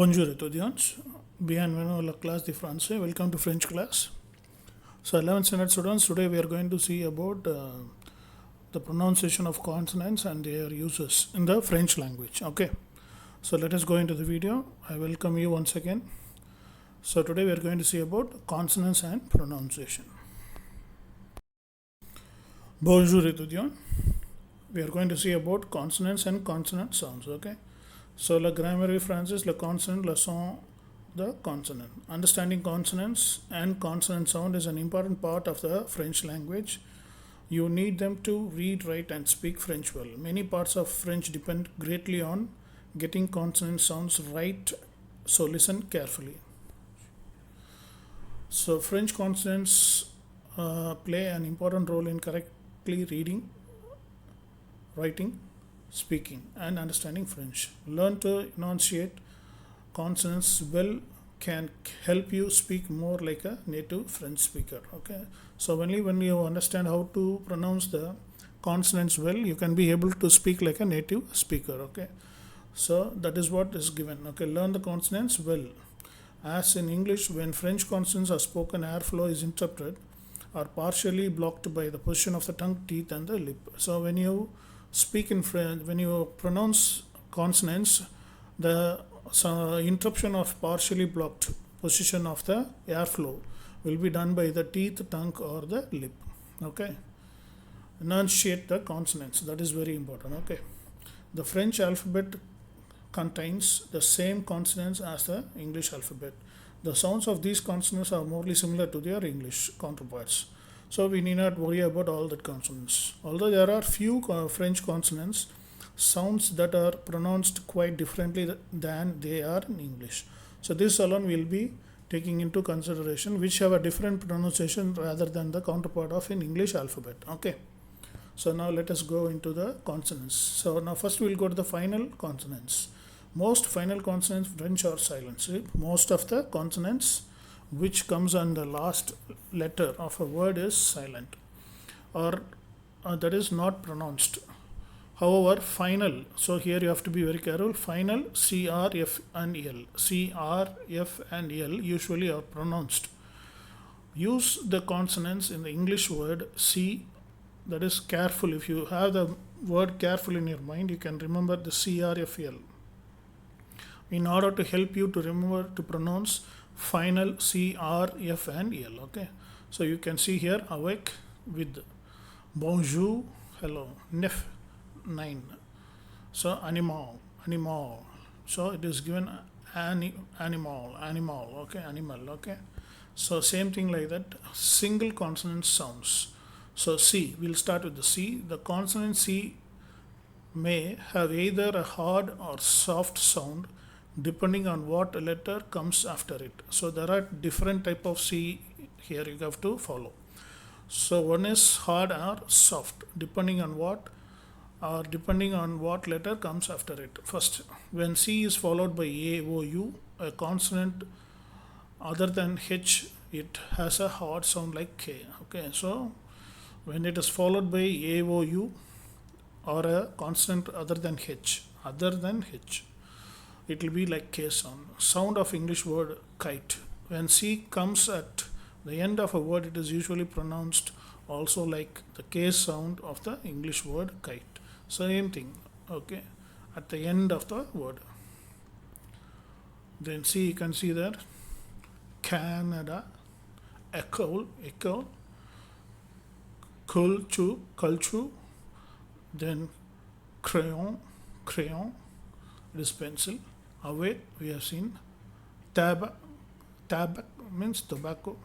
Bonjour étudiants, bienvenue à la classe de français. Welcome to French class. So 11th standard students, today we are going to see about the pronunciation of consonants and their uses in the French language. Okay, so let us go into the video. I welcome you once again. So today we are going to see about consonants and pronunciation. Bonjour étudiants. We are going to see about consonants and consonant sounds. Okay. So, la grammaire française, le consonant, le son, the consonant. Understanding consonants and consonant sound is an important part of the French language. You need them to read, write, and speak French well. Many parts of French depend greatly on getting consonant sounds right, so listen carefully. So, French consonants play an important role in correctly reading, writing, speaking and understanding French. Learn to enunciate consonants well can help you speak more like a native French speaker. Okay, so only when you understand how to pronounce the consonants well, you can be able to speak like a native speaker. Okay, so that is what is given. Okay, learn the consonants well. As in English, when French consonants are spoken, airflow is interrupted or partially blocked by the position of the tongue, teeth and the lip. So when you speak in French, when you pronounce consonants, the interruption of partially blocked position of the airflow will be done by the teeth, tongue or the lip. Okay, enunciate the consonants, that is very important. Okay, the French alphabet contains the same consonants as the English alphabet. The sounds of these consonants are morely similar to their English counterparts. So we need not worry about all the consonants. Although there are few French consonants, sounds that are pronounced quite differently than they are in English. So this alone will be taking into consideration which have a different pronunciation rather than the counterpart of an English alphabet. Okay. So now let us go into the consonants. So now first we will go to the final consonants. Most final consonants French are silent. See, most of the consonants which comes on the last letter of a word is silent or that is not pronounced. However, final, so here you have to be very careful. Final C, R, F and L. C, R, F and L usually are pronounced. Use the consonants in the English word C, that is careful. If you have the word careful in your mind, you can remember the C, R, F, L in order to help you to remember to pronounce final C, R, F and L. Okay, so you can see here awake with bonjour, hello, neuf, 9. So animal, so it is given animal, okay, animal. Okay, so same thing like that, single consonant sounds. So C, we'll start with the C. The consonant C may have either a hard or soft sound depending on what letter comes after it. So there are different type of C here you have to follow. So one is hard or soft depending on what letter comes after it. First, when C is followed by A, O, U, a consonant other than H, it has a hard sound like K. Okay, so when it is followed by A, O, U or a consonant other than H, it will be like K sound. Sound of English word kite. When C comes at the end of a word, it is usually pronounced also like the K sound of the English word kite. Same thing. Okay, at the end of the word. Then C, you can see there Canada, echo, culture, then crayon, it is pencil. Away, we have seen tab means tobacco.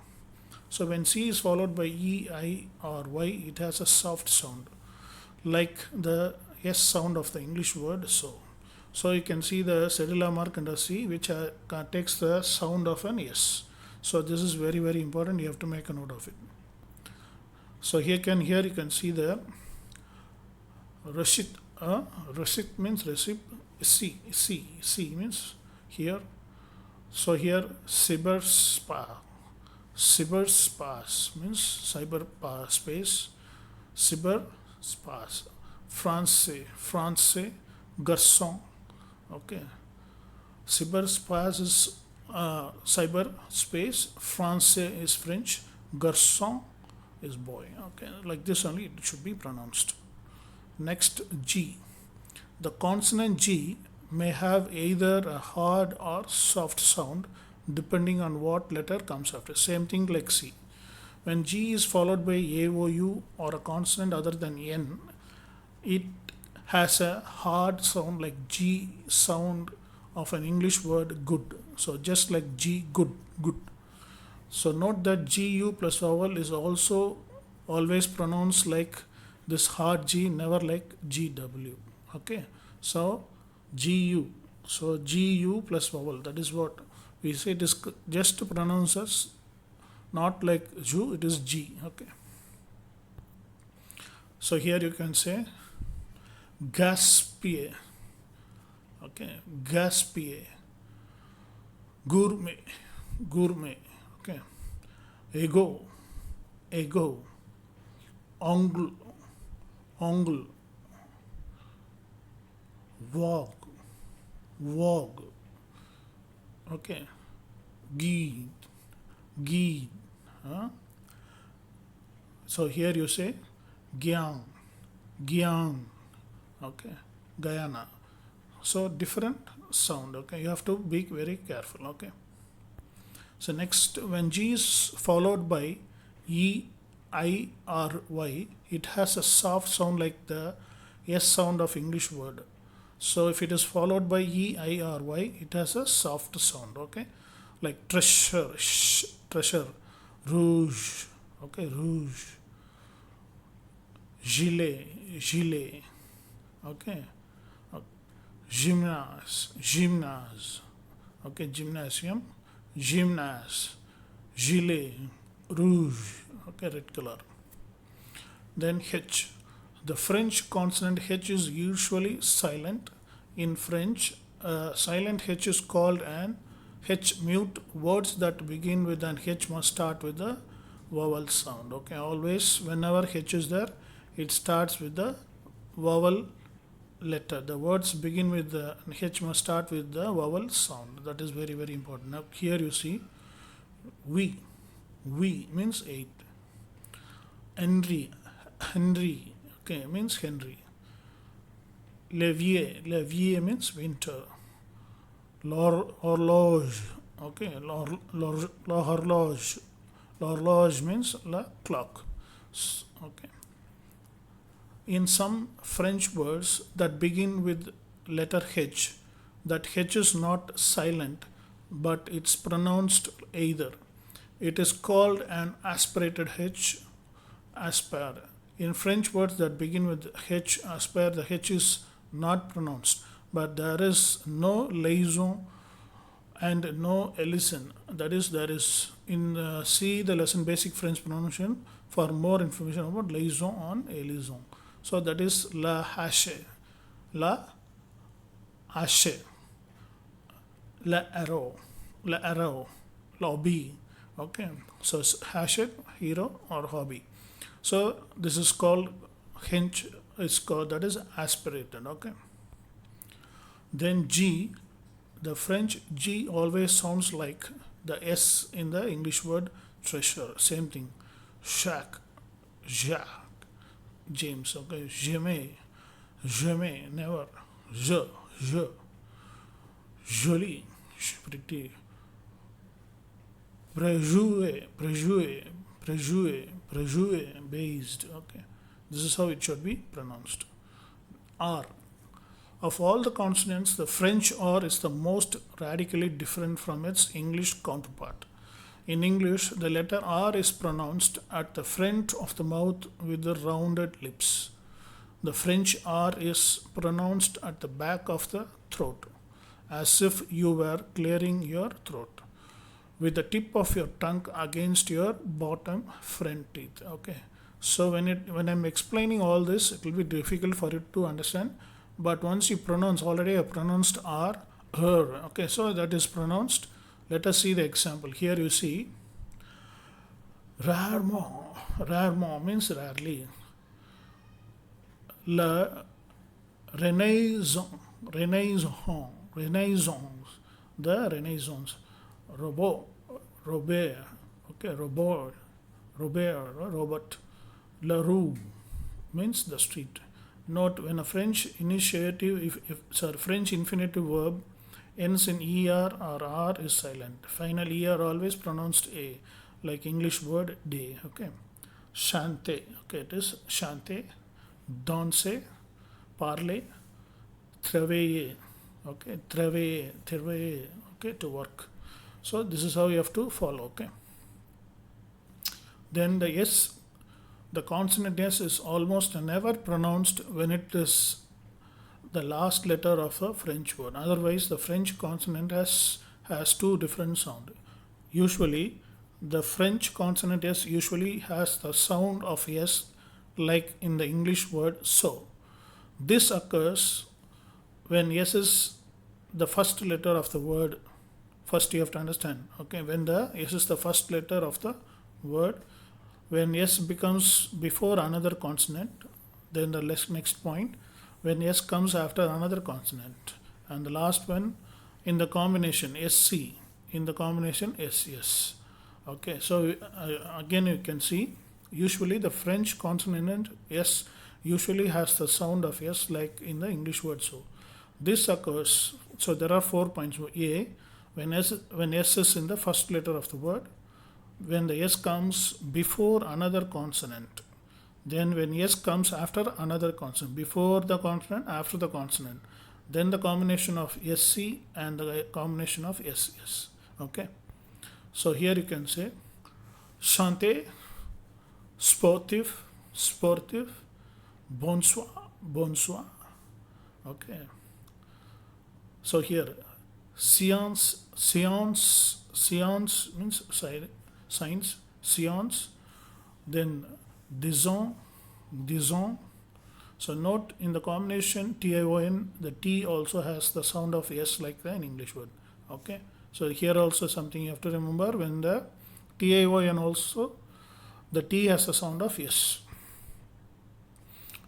So when C is followed by E, I or Y, it has a soft sound like the S sound of the English word so. So you can see the cellular mark under C which takes the sound of an S. So this is very very important, you have to make a note of it. So here you can see the receipt means receipt. C means here. So here cyberspace means cyberspace, cyberspace. Français, garçon. Okay, Cyberspace is cyber space. Français is French. Garçon is boy. Okay, like this only it should be pronounced. Next, G. The consonant G may have either a hard or soft sound depending on what letter comes after. Same thing like C. When G is followed by AOU or a consonant other than N, it has a hard sound like G sound of an English word good. So just like G, good, good. So note that GU plus vowel is also always pronounced like this hard G, never like GW. Okay, so GU. So GU plus vowel, that is what we say. It is just pronounced as not like Ju, it is G. Okay, so here you can say gaspiller. Okay, gaspiller. Gourmet, gourmet. Okay, ego, ego. Ongle, ongle. Vogue, vogue. Okay, guide, guide. Huh? So here you say Gyan, Gyan. Okay, Guyana. So different sound. Okay, you have to be very careful. Okay. So next, when G is followed by E, I, or Y, it has a soft sound like the S sound of English word. So if it is followed by E, I, or Y, it has a soft sound. Okay, like treasure, treasure, rouge. Okay, rouge. Gilet, gilet. Okay, gymnase, gymnase. Okay, gymnasium, gymnase, gilet, rouge. Okay, red color. Then H. The French consonant H is usually silent. In French, silent H is called an H mute. Words that begin with an H must start with the vowel sound. Okay, always whenever H is there, it starts with the vowel letter. The words begin with the H must start with the vowel sound. That is very, very important. Now here you see we means 8. Henry, Henry, okay, means Henry. Levier means winter. L'horloge, okay, l'horloge. L'horloge means la clock. Okay. In some French words that begin with letter H, that H is not silent, but it's pronounced either. It is called an aspirated H, aspire. In French words that begin with H, aspire, the H is not pronounced, but there is no liaison and no elision. That is, there is in see the lesson basic French pronunciation for more information about liaison and elision. So that is la hache, la hache, la arrow, lobby. Okay, so hashed, hero or hobby. So this is called hinge. It's called, that is aspirated. Okay. Then G, the French G always sounds like the S in the English word treasure. Same thing. Jacques, Jacques, James. Okay. Jamais, jamais, never. Je, joli, pretty. Préjoué, based. Okay, this is how it should be pronounced. R. Of all the consonants, the French R is the most radically different from its English counterpart. In English, the letter R is pronounced at the front of the mouth with the rounded lips. The French R is pronounced at the back of the throat, as if you were clearing your throat, with the tip of your tongue against your bottom front teeth. Okay, so when I'm explaining all this, it will be difficult for you to understand, but once you pronounce, already I pronounced R, her. Okay, so that is pronounced. Let us see the example. Here you see rarement means rarely. La renaissance, the Renaissance. Robot, Robert, okay, robot, Robert, Robert. La rue means the street. Note when a French initiative, French infinitive verb ends in er or r is silent. Final er always pronounced a, like English word day. Okay. Santé. Okay, it is chanter, danser, parler, travailler. Okay, travailler. Okay, to work. So this is how you have to follow. Okay. Then the S, the consonant S is almost never pronounced when it is the last letter of a French word. Otherwise, the French consonant has two different sounds. Usually, the French consonant S usually has the sound of S like in the English word so. This occurs when S is the first letter of the word. First you have to understand, okay, when the S is the first letter of the word, when S becomes before another consonant, then the next point, when S comes after another consonant, and the last one in the combination SC, in the combination SS. Okay, so again you can see usually the French consonant S usually has the sound of S like in the English word so. This occurs, so there are 4 points. A, when S is in the first letter of the word, when the S comes before another consonant, then when S comes after another consonant, before the consonant, after the consonant, then the combination of SC and the combination of SS. Okay, so here you can say santé, sportif, sportif, bonsoir, bonsoir. Okay, so here science, science, science means science, science, then disons, disons. So note in the combination TION, the T also has the sound of S like the in English word. Okay, so here also something you have to remember, when the TION also, the T has the sound of S.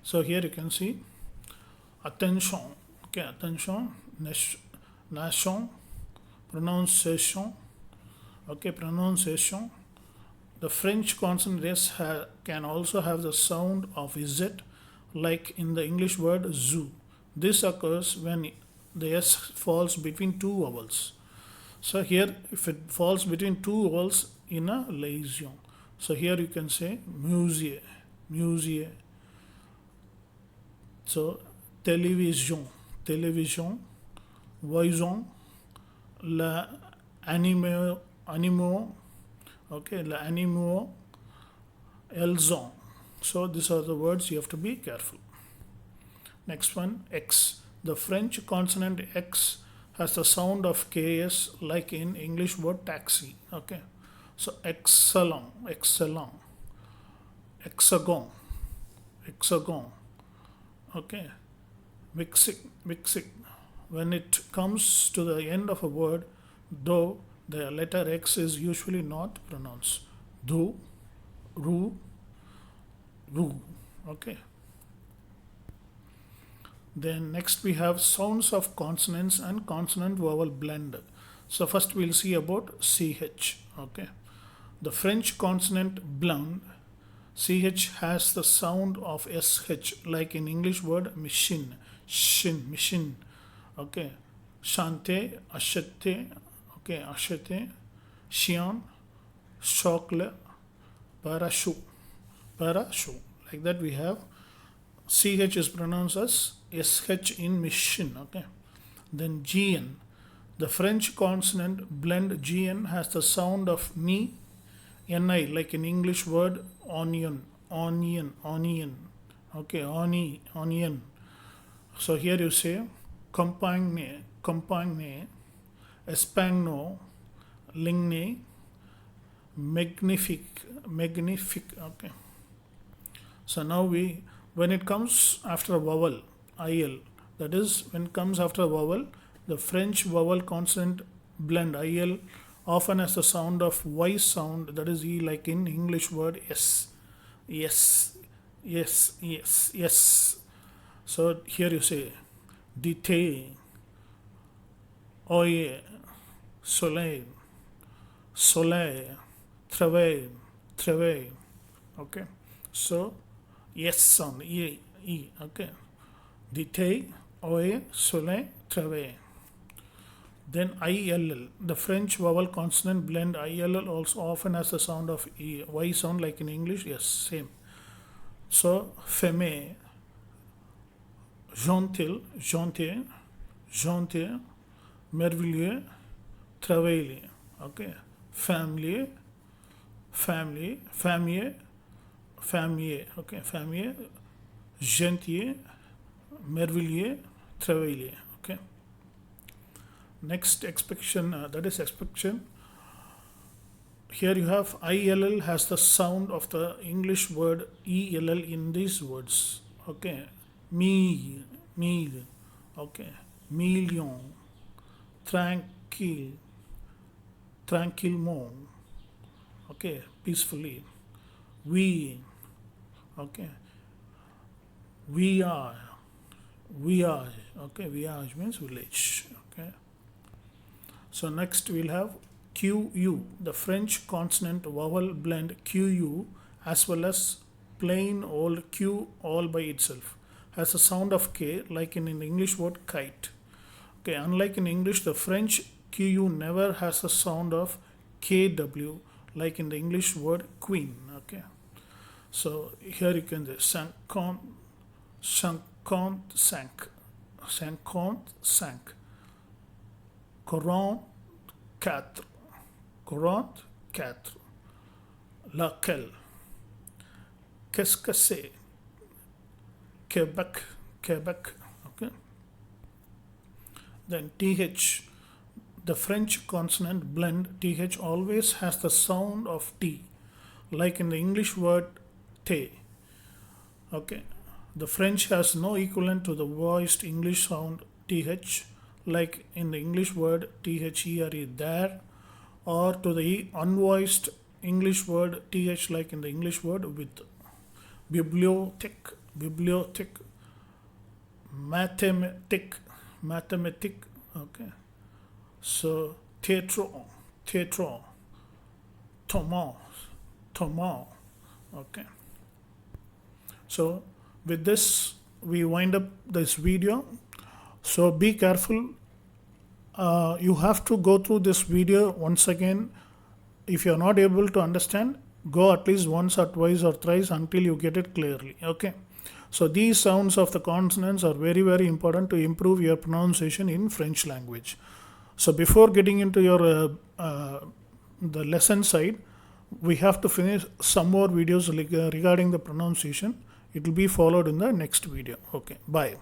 So here you can see attention, okay, attention, nation, pronunciation. Okay, pronunciation. The French consonant S can also have the sound of Z like in the English word zoo. This occurs when the S falls between two vowels. So here if it falls between two vowels in a liaison. So here you can say musée, musée. So télévision, télévision, voison, la animaux, okay, la animaux, elles ont. So these are the words you have to be careful. Next one, X. The French consonant X has the sound of KS like in English word taxi. Okay, so excellent, excellent, hexagon, hexagon. Okay, mixing, mixing. When it comes to the end of a word, though the letter X is usually not pronounced. Do, ru, ru. Okay. Then next we have sounds of consonants and consonant vowel blend. So first we'll see about CH. Okay. The French consonant blend, CH has the sound of SH like in English word machine, shin, machine. Okay. Santé, acheter, okay, acheter, chien, chocolat, parachute, parachute. Like that we have CH is pronounced as SH in machine. Okay. Then GN. The French consonant blend GN has the sound of ni, NI, like in English word onion, onion, onion. Okay, onion. So here you say compagne, compagne, espagno, ligne, magnifique, magnifique. Okay. So now when it comes after a vowel, IL, that is when it comes after a vowel, the French vowel consonant blend IL often has the sound of Y sound, that is E, like in English word S. Yes, yes, yes, yes. So here you say dite, oye, soleil, soleil, travail, travail. Okay, so yes sound, e. Okay, the tay, oe, soleil, travail. Then ILL, the French vowel consonant blend ILL also often has the sound of E. Y sound like in English? Yes, same. So, femme, gentil, gentil, gentil, merveilleux, travailler. Okay. Family, family, famille, famille. Okay. Famille, gentil, merveilleux, travailler. Okay. Next expression, that is expression. Here you have ILL has the sound of the English word ELL in these words. Okay, meal, meal. Okay, million, tranquille, tranquillement. Okay, peacefully. We, okay, we are, okay, voyage means village. Okay. So next we'll have QU, the French consonant vowel blend QU as well as plain old Q all by itself has a sound of K like in the English word kite. Okay, unlike in English, the French QU never has a sound of KW like in the English word queen. Okay, so here you can say 55, 55, 44, 44, laquelle, qu'est-ce que c'est, Quebec, Quebec. Okay. Then TH, the French consonant blend TH always has the sound of T, like in the English word tay. Okay, the French has no equivalent to the voiced English sound TH, like in the English word THERE, there, or to the unvoiced English word TH, like in the English word with. Bibliothèque, bibliothèque, mathematic, mathematic. Okay, so theatron, theatron, Thomas, Thomas. Okay, so with this we wind up this video. So be careful. You have to go through this video once again. If you are not able to understand, go at least once or twice or thrice until you get it clearly. Okay, so these sounds of the consonants are very, very important to improve your pronunciation in French language. So before getting into your the lesson side, we have to finish some more videos regarding the pronunciation. It will be followed in the next video. Okay, bye.